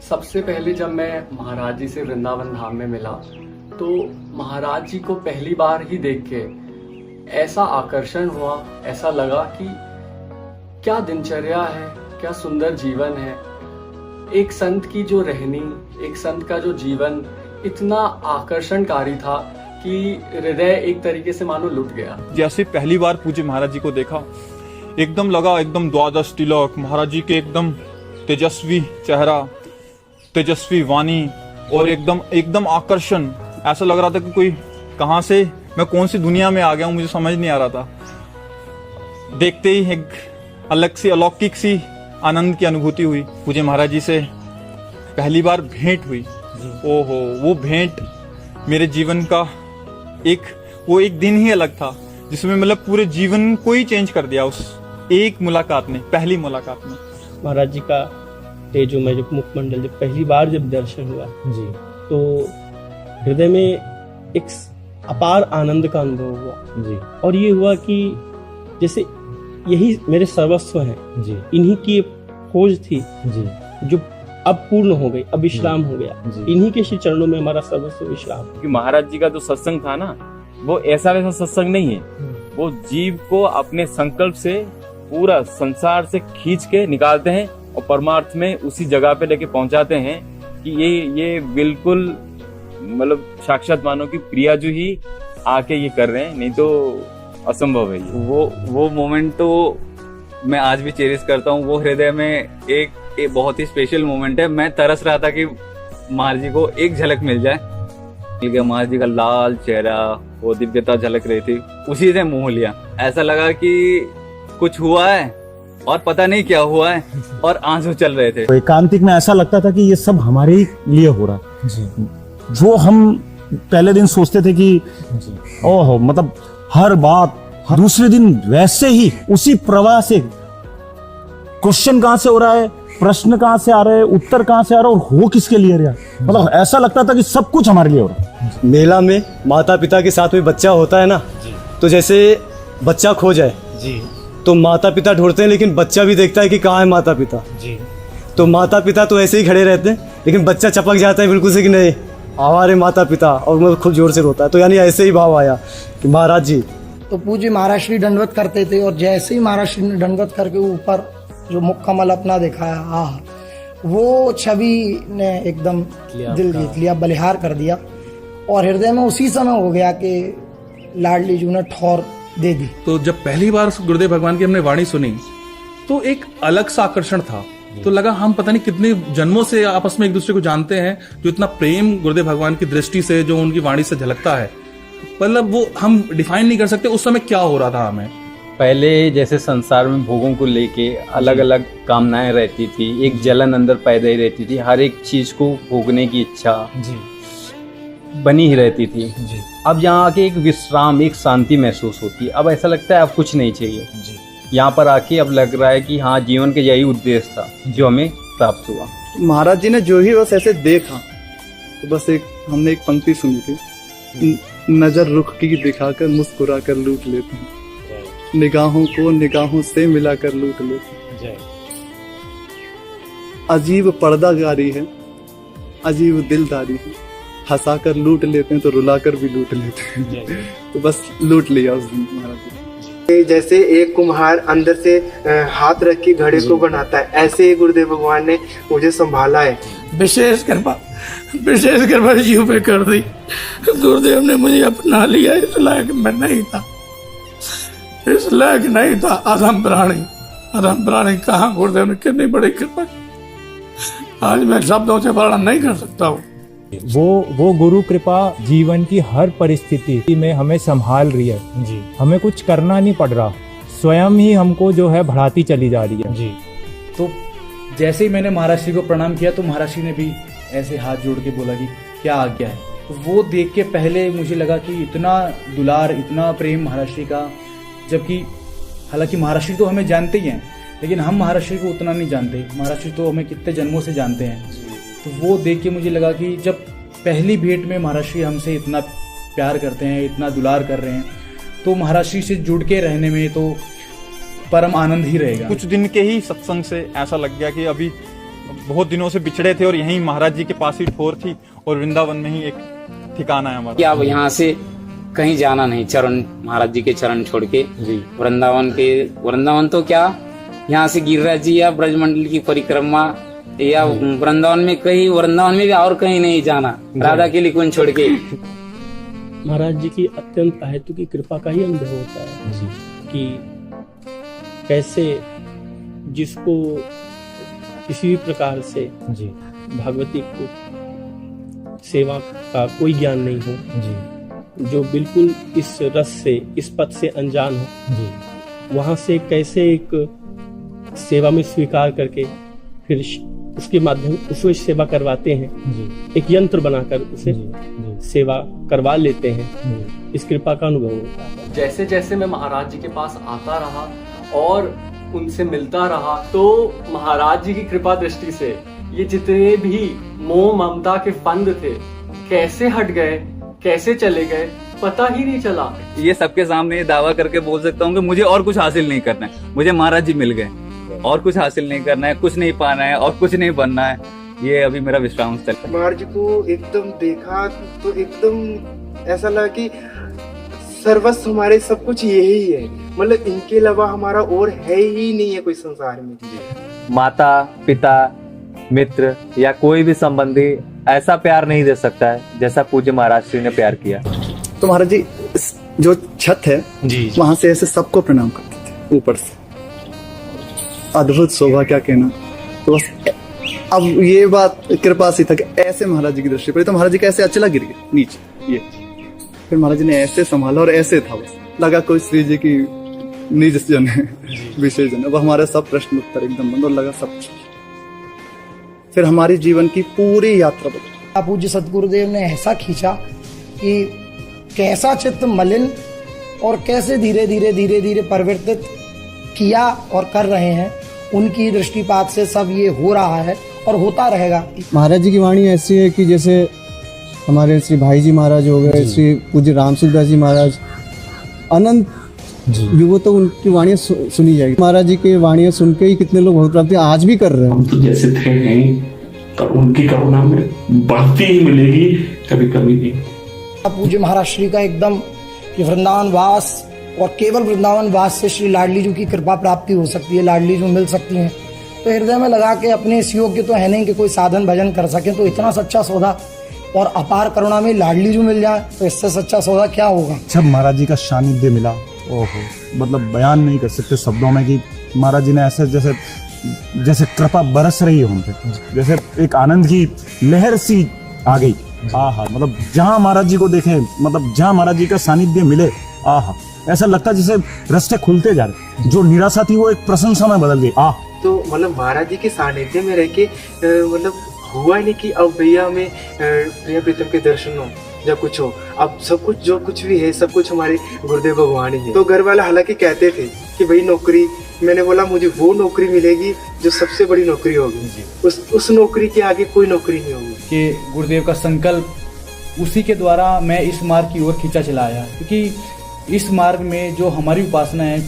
सबसे पहले जब मैं महाराज जी से वृंदावन धाम में मिला तो महाराज जी को पहली बार ही देख के ऐसा आकर्षण हुआ, ऐसा लगा कि क्या दिनचर्या है, क्या सुंदर जीवन है। एक संत की जो रहनी, एक संत का जो जीवन इतना आकर्षणकारी था कि हृदय एक तरीके से मानो लुट गया। जैसे पहली बार पूज्य महाराज जी को देखा, एकदम लगा एकदम द्वादश तिलक, महाराज जी के एकदम तेजस्वी चेहरा, तेजस्वी वाणी और एकदम आकर्षण। ऐसा लग रहा था कि कोई कहां से, मैं कौन सी दुनिया में आ गया हूं, मुझे समझ नहीं आ रहा था। देखते ही एक अलग सी अलौकिक सी आनंद की अनुभूति हुई। पूज्य महाराज जी से पहली बार भेंट हुई। ओहो, वो भेंट मेरे जीवन का एक दिन ही अलग था, जिसमें मतलब पूरे जीवन को ही चेंज कर दिया उस एक मुलाकात ने, पहली मुलाकात में। महाराज जी का तेजो में जब मुखमंडल जब पहली बार जब दर्शन हुआ जी, तो हृदय में एक अपार आनंद का अनुभव हुआ जी। और ये हुआ कि जैसे यही मेरे सर्वस्व हैं जी, इन्हीं की खोज थी जी, जो अब पूर्ण हो गई, अब विश्राम हो गया। इन्हीं के श्री चरणों में हमारा सर्वस्व विश्राम। कि महाराज जी का जो सत्संग था ना, वो ऐसा वैसा सत्संग नहीं है। वो जीव को अपने संकल्प से पूरा संसार से खींच के निकालते हैं और परमार्थ में उसी जगह पे लेके पहुंचाते हैं कि ये बिल्कुल मतलब साक्षात मानो कि प्रिया जी ही आके ये कर रहे हैं, नहीं तो असंभव है ये। वो मोमेंट तो मैं आज भी चेरिश करता हूँ। वो हृदय में एक बहुत ही स्पेशल मोमेंट है। मैं तरस रहा था कि महाराज जी को एक झलक मिल जाए। मिल गया, महाराज जी का लाल चेहरा, वो दिव्यता झलक रही थी, उसी से मोह लिया। ऐसा लगा कि कुछ हुआ है और पता नहीं क्या हुआ है, और आंसू चल रहे थे। एकांतिक में ऐसा लगता था कि ये सब हमारे ही लिए हो रहा है। जो हम पहले दिन सोचते थे कि ओहो, मतलब हर बात दूसरे दिन वैसे ही उसी प्रवाह से, क्वेश्चन कहां से हो रहा है, प्रश्न कहां से आ रहे हैं, उत्तर कहां से आ रहा है, और हो किसके लिए रहा। मतलब ऐसा लगता था कि सब कुछ हमारे लिए हो रहा है। मेला में माता पिता के साथ में बच्चा होता है ना, तो जैसे बच्चा खो जाए जी, तो माता पिता ढूंढते हैं, लेकिन बच्चा भी देखता है कि कहाँ है माता पिता जी। तो माता पिता तो ऐसे ही खड़े रहते हैं, लेकिन बच्चा चपक जाता है बिल्कुल से कि नहीं हमारे माता पिता, और वो खूब जोर से रोता है। तो यानी ऐसे ही भाव आया कि महाराज जी तो पूज्य महाराज श्री दंडवत करते थे, और जैसे ही महाराज श्री ने दंडवत करके ऊपर जो मुख कमल अपना दिखाया, वो छवि ने एकदम दिल जीत लिया, बलिहार कर दिया। और हृदय में उसी समय हो गया कि लाडली जी ने ठौर दे दी। तो जब पहली बार गुरुदेव भगवान की हमने वाणी सुनी तो एक अलग सा आकर्षण था। तो लगा हम पता नहीं कितने जन्मों से आपस में एक दूसरे को जानते हैं, जो इतना प्रेम गुरुदेव भगवान की दृष्टि से, जो उनकी वाणी से झलकता है, मतलब वो हम डिफाइन नहीं कर सकते उस समय क्या हो रहा था हमें। पहले जैसे संसार में भोगों को लेके अलग अलग कामनाएं रहती थी, एक जलन अंदर पैदा ही रहती थी, हर एक चीज को भोगने की इच्छा जी बनी ही रहती थी जी। अब यहाँ आके एक विश्राम, एक शांति महसूस होती है। अब ऐसा लगता है अब कुछ नहीं चाहिए जी। यहाँ पर आके अब लग रहा है कि हाँ, जीवन का यही उद्देश्य था जो हमें प्राप्त हुआ। महाराज जी ने जो ही बस ऐसे देखा, तो बस हमने एक पंक्ति सुनी थी, नजर रुख की दिखाकर मुस्कुरा कर लूट लेते हैं, निगाहों को निगाहों से मिलाकर लूट लेते हैं। अजीब पर्दागारी है, अजीब दिलदारी है, हंसाकर लूट लेते हैं तो रुलाकर भी लूट लेते हैं। तो बस लूट लिया उस दिन महाराज जी। जैसे एक कुम्हार अंदर से हाथ रख के घड़े को बनाता है, ऐसे ही गुरुदेव भगवान ने मुझे संभाला है। विशेष कृपा जीव पे कर दी। गुरुदेव ने मुझे अपना लिया, इस लायक मैं नहीं था, इस लायक नहीं था। अधम प्राणी कहाँ, गुरुदेव ने कितनी बड़ी कृपा, आज मैं शब्दों से वर्णन नहीं कर सकता हूँ। वो गुरु कृपा जीवन की हर परिस्थिति में हमें संभाल रही है जी। हमें कुछ करना नहीं पड़ रहा, स्वयं ही हमको जो है बढ़ाती चली जा रही है जी। तो जैसे ही मैंने महाराज जी को प्रणाम किया, तो महाराज जी ने भी ऐसे हाथ जोड़ के बोला कि क्या आज्ञा है। तो वो देख के पहले मुझे लगा कि इतना दुलार, इतना प्रेम महाराज जी का, जबकि हालांकि महाराज जी तो हमें जानते ही हैं, लेकिन हम महाराज जी को उतना नहीं जानते। महाराज जी तो हमें कितने जन्मों से जानते हैं। तो वो देख के मुझे लगा कि जब पहली भेंट में महाराज जी हमसे इतना प्यार करते हैं, इतना दुलार कर रहे हैं, तो महाराज जी से जुड़ के रहने में तो परम आनंद ही रहेगा। कुछ दिन के ही सत्संग से ऐसा लग गया कि अभी बहुत दिनों से बिछड़े थे और यहीं महाराज जी के पास ही ठोर थी और वृंदावन में ही एक ठिकाना है हमारा। कि अब यहाँ से कहीं जाना नहीं, चरण महाराज जी के चरण छोड़ के वृंदावन तो क्या, यहाँ से गिरिराज जी या ब्रजमंडल की परिक्रमा या वृंदावन में कहीं, वृंदावन में भी और कहीं नहीं जाना, राधा के लिए छोड़ के। महाराज जी की अत्यंत अहेतु की कृपा का ही अनुभव होता है कि कैसे जिसको किसी भी प्रकार से भगवती को सेवा का कोई ज्ञान नहीं हो, जो बिल्कुल इस रस से, इस पद से अनजान हो, वहां से कैसे एक सेवा में स्वीकार करके फिर उसके माध्यम उसको सेवा करवाते हैं, एक यंत्र बनाकर उसे सेवा करवा लेते हैं। इस कृपा का अनुभव होता है। जैसे जैसे मैं महाराज जी के पास आता रहा और उनसे मिलता रहा, तो महाराज जी की कृपा दृष्टि से ये जितने भी मोह ममता के फंद थे कैसे हट गए, कैसे चले गए, पता ही नहीं चला। ये सबके सामने दावा करके बोल सकता हूँ कि मुझे और कुछ हासिल नहीं करना है, मुझे महाराज जी मिल गए, और कुछ हासिल नहीं करना है, कुछ नहीं पाना है और कुछ नहीं बनना है। ये अभी मेरा विश्राम स्थल है। महाराज जी को एकदम देखा तो एकदम ऐसा लगा कि सर्वस्व हमारे सब कुछ यही है, मतलब इनके अलावा हमारा और है ही नहीं है कोई संसार में। माता पिता मित्र या कोई भी संबंधी ऐसा प्यार नहीं दे सकता है जैसा पूज्य महाराज श्री ने प्यार किया। तो महाराज जी जो छत है वहां से ऐसे सबको प्रणाम करते थे ऊपर से, अद्भुत शोभा, क्या कहना। तो बस अब ये बात कृपा सी था कि ऐसे महाराज जी की दृष्टि पड़ी तो महाराज जी का ऐसे अचला गिर गया नीचे, ये फिर महाराज जी ने ऐसे संभाला और ऐसे था, बस लगा कोई श्री जी की निज जन है, विशेष जन है। वो हमारे सब प्रश्न उत्तर एकदम बंद और लगा सब कुछ। फिर हमारी जीवन की पूरी यात्रा बदली। पूज्य सदगुरुदेव ने ऐसा खींचा कि कैसा चित्त मलिन और कैसे धीरे धीरे धीरे धीरे परिवर्तित किया और कर रहे हैं, उनकी दृष्टिपात से सब ये हो रहा है और होता रहेगा। महाराज जी की वाणी ऐसी है कि जैसे हमारे श्री भाई जी महाराज हो गए, श्री पूज्य राम सुखदास जी महाराज, अनंत युगों तो उनकी वाणियाँ सुनी जाएगी। महाराज जी की वाणियाँ सुन के ही कितने लोग भगवत प्राप्ति आज भी कर रहे हैं। तो जैसे थे हैं तो उनकी करुणा में बढ़ती ही मिलेगी, कभी कमी नहीं। पूज्य महाराज श्री का एकदम कि वृंदावन वास और केवल वृंदावन वास से श्री लाडली जी की कृपा प्राप्ति हो सकती है, लाडली जी मिल सकती हैं। तो हृदय में लगा के अपने इस योग्य तो है नहीं कि कोई साधन भजन कर सके, तो इतना सच्चा सौदा और अपार करुणा में लाडली जी मिल जाए तो इससे सच्चा सौदा क्या होगा। जब महाराज जी का सानिध्य मिला, ओहो, मतलब बयान नहीं कर सकते शब्दों में कि महाराज जी ने ऐसे जैसे जैसे कृपा बरस रही है हम पे, जैसे एक आनंद की लहर सी आ गई। आहा, मतलब जहाँ महाराज जी को देखे, मतलब जहाँ महाराज जी का सानिध्य मिले, आहा, ऐसा लगता जैसे रास्ते खुलते जा रहे, जो निराशा थी वो एक प्रशंसा में बदल गई। तो मतलब महाराज जी के सानिध्य में रह के मतलब हुआ नहीं कि अब भैया में प्रिय प्रीतम के दर्शन हो या कुछ हो, अब सब कुछ जो कुछ भी है सब कुछ हमारे गुरुदेव भगवान ही है। तो घर वाले हालांकि कहते थे कि भाई नौकरी, मैंने बोला मुझे वो नौकरी मिलेगी जो सबसे बड़ी नौकरी होगी, उस नौकरी के आगे कोई नौकरी नहीं होगी। कि गुरुदेव का संकल्प उसी के द्वारा मैं इस मार्ग की ओर खींचा चला आया, क्योंकि इस मार्ग में जो हमारी उपासना है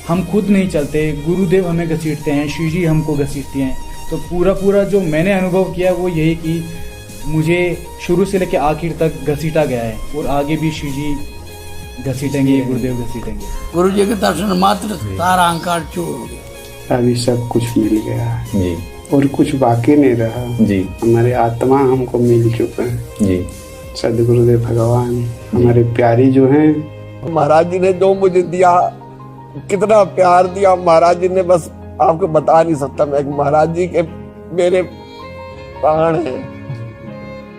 हम खुद नहीं चलते, गुरुदेव हमें घसीटते हैं, श्री जी हमको घसीटती हैं। तो पूरा जो मैंने अनुभव किया वो यही कि मुझे शुरू से लेकर आखिर तक घसीटा गया है और आगे भी श्री जी घसीटेंगे, गुरुदेव घसीटेंगे। गुरु जी के दर्शन मात्र सारा अहंकार चूर हो गया। अभी सब कुछ मिल गया जी, और कुछ बाकी नहीं रहा जी। हमारे आत्मा हमको मिल चुका है जी। सदगुरुदेव भगवान हमारे प्यारी जो हैं। महाराज जी ने जो मुझे दिया, कितना प्यार दिया महाराज जी ने, बस आपको बता नहीं सकता मैं। महाराज जी के मेरे प्राण है,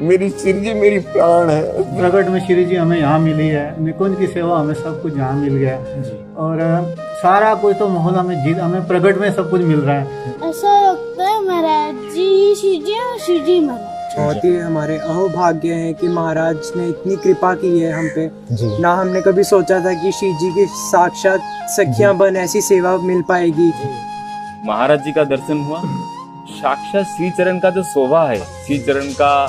मेरी श्री जी मेरी प्राण है। प्रकट में श्री जी हमें यहाँ मिली है, निकुंज की सेवा हमें सब कुछ यहाँ मिल गया और सारा कोई तो माहौल हमें प्रकट में सब कुछ मिल रहा है। ऐसा लगता है महाराज जी श्री जी और श्री जी महाराज। बहुत ही हमारे अहोभाग्य है कि महाराज ने इतनी कृपा की है हम पे। ना हमने कभी सोचा था कि श्री जी की साक्षात सखियां बन ऐसी सेवा मिल पाएगी। महाराज जी का दर्शन हुआ, साक्षात श्री चरण का जो शोभा है, श्री चरण का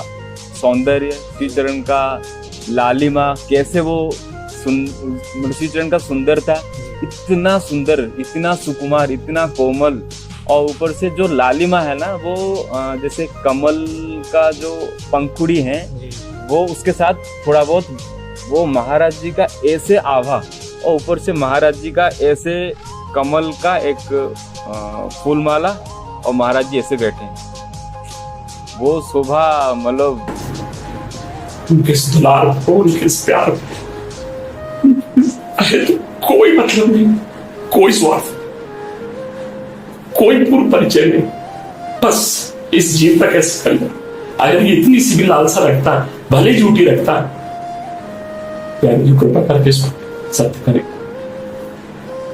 सौंदर्य, श्री चरण का लालिमा, कैसे वो श्री चरण का सुंदरता, इतना सुंदर, इतना सुकुमार, इतना कोमल और ऊपर से जो लालिमा है ना वो जैसे कमल का जो पंखुड़ी है वो उसके साथ थोड़ा बहुत वो महाराज जी का ऐसे आभा और ऊपर से महाराज जी का ऐसे कमल का एक फूल माला और महाराज जी ऐसे बैठे हैं। वो शोभा मतलब किस दुलार को किस प्यार कोई मतलब नहीं, कोई स्वार्थ, कोई पूर्व परिचय नहीं, बस इस जीव तक ऐसे करना। अगर ये इतनी सी भी लालसा रखता है, भले झूठी रखता है, प्यारी जी कृपा करके सत्य करे,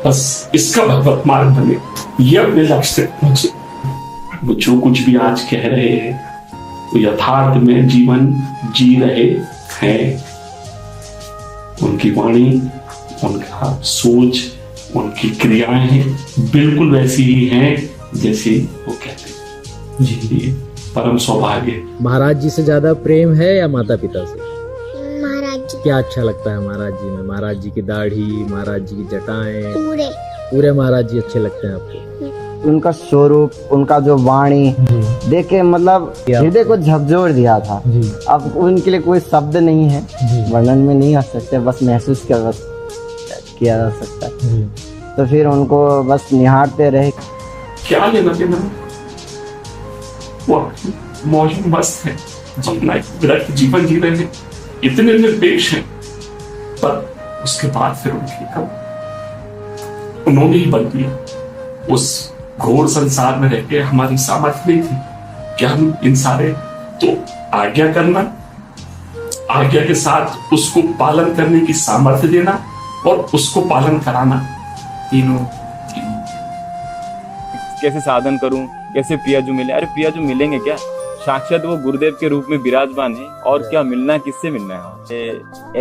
बस इसका भगवत मार्ग बने, ये अपने लक्ष्य तक पहुंचे। वो जो कुछ भी आज कह रहे हैं वो यथार्थ में जीवन जी रहे हैं। उनकी वाणी, उनका सोच, उनकी क्रियाएं बिल्कुल वैसी ही हैं जैसे वो कहते हैं। जी ये परम सौभाग्य। महाराज जी से ज्यादा प्रेम है या माता पिता से? महाराज जी। क्या अच्छा लगता है महाराज जी में? महाराज जी की दाढ़ी, महाराज जी की जटाएं, पूरे महाराज जी अच्छे लगते हैं आपको? उनका स्वरूप, उनका जो वाणी देख के मतलब हृदय को झकझोर दिया था। अब उनके लिए कोई शब्द नहीं है, वर्णन में नहीं आ सकते, बस महसूस किया जा सकता है। तो फिर उनको बस निहारते रहे। क्या लेना देना, वो मौज मस्त है, अपना एक विरक्त जीवन जी रहे हैं, इतने निरपेक्ष हैं, पर उसके बाद फिर उन्होंने ही बल दिया। उस घोर संसार में रहकर हमारी सामर्थ्य नहीं थी कि हम इन सारे तो आज्ञा करना, आज्ञा के साथ उसको पालन करने की सामर्थ्य देना और उसको पालन कराना, तीनों। कैसे साधन करूं, कैसे प्रियाजू मिले? अरे प्रियाजू मिलेंगे क्या? साक्षात वो गुरुदेव के रूप में विराजमान है, और क्या मिलना, किससे मिलना है?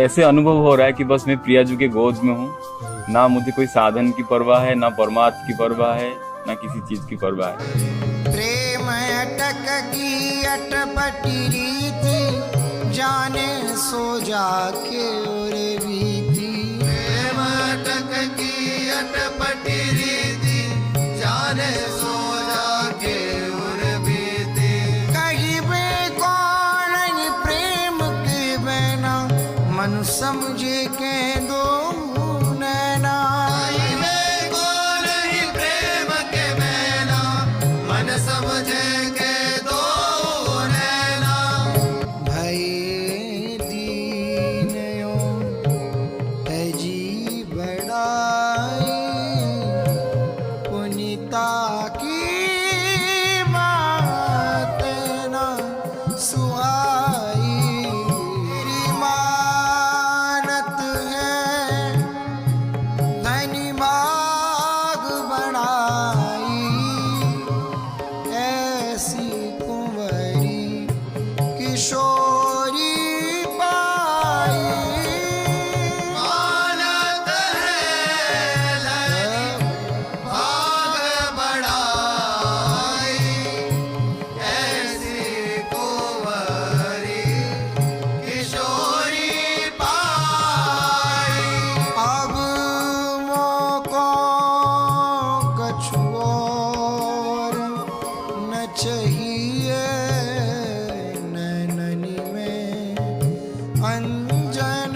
ऐसे अनुभव हो रहा है कि बस मैं प्रियाजू के गोद में हूँ। ना मुझे कोई साधन की परवाह है, ना परमार्थ की परवाह है, ना किसी चीज की परवाह है। प्रेम अटक की अटपटी रीति, जाने सो जाके और बीती। प्रेम अटक की अटपटी रीति, जाने सो जाके और बीती। कहीं बे कौन प्रेम के बिना, मन समझे के दो नैना। समझे के दो नैना, भई दीनयो तजी बड़ाई, पुनीता की बात न सुहाई। तेरी मानत है धनी बाग बढ़ाई, ऐसी कुंवरी किशोरी पाई। मानत है भाग बढ़ाई, ऐसी कुंवरी किशोरी पाई। अब मोको कछुओर न चाहिए, नैननी में अंजन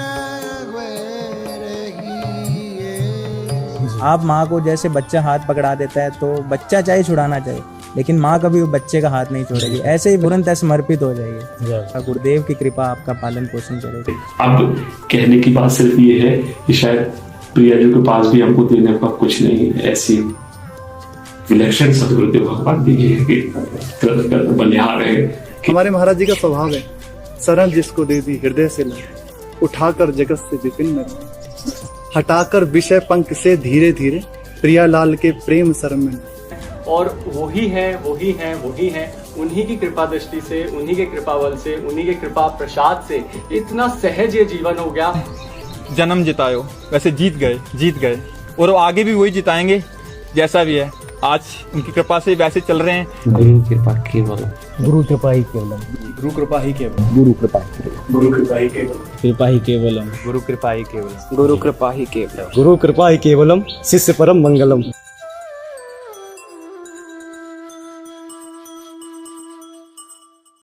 रही है। आप माँ को जैसे बच्चा हाथ पकड़ा देता है तो बच्चा चाहे छुड़ाना चाहे, लेकिन माँ कभी बच्चे का हाथ नहीं छोड़ेगी, ऐसे ही तुरंत समर्पित हो जाएगी। गुरुदेव की कृपा आपका पालन पोषण करेगी। अब कहने की बात सिर्फ ये है कि शायद प्रियाजू के पास भी हमको देने का कुछ नहीं है, ऐसी विलक्षण सदगुरुदेव भगवान दीजिए, बलिहार है। हमारे महाराज जी का स्वभाव है, शरण जिसको दे दी हृदय से ला, उठाकर जगत से विपिन, हटाकर विषय पंख से धीरे धीरे, प्रियालाल के प्रेम शरण में। और वही है, वही है, वही है। उन्हीं की कृपा दृष्टि से, उन्हीं के कृपा बल से, उन्हीं के कृपा प्रसाद से इतना सहज ये जीवन हो गया। जन्म जितायो, वैसे जीत गए, और वो आगे भी वही जिताएंगे जैसा भी है। आज उनकी कृपा से वैसे चल रहे हैं। गुरु कृपा केवल, गुरु कृपा ही केवलम, गुरु कृपा ही केवल, गुरु कृपा, गुरु कृपा ही केवल, कृपा ही केवलम, गुरु कृपा ही केवलम, गुरु कृपा ही केवलम, गुरु कृपा ही केवलम, शिष्य परम मंगलम।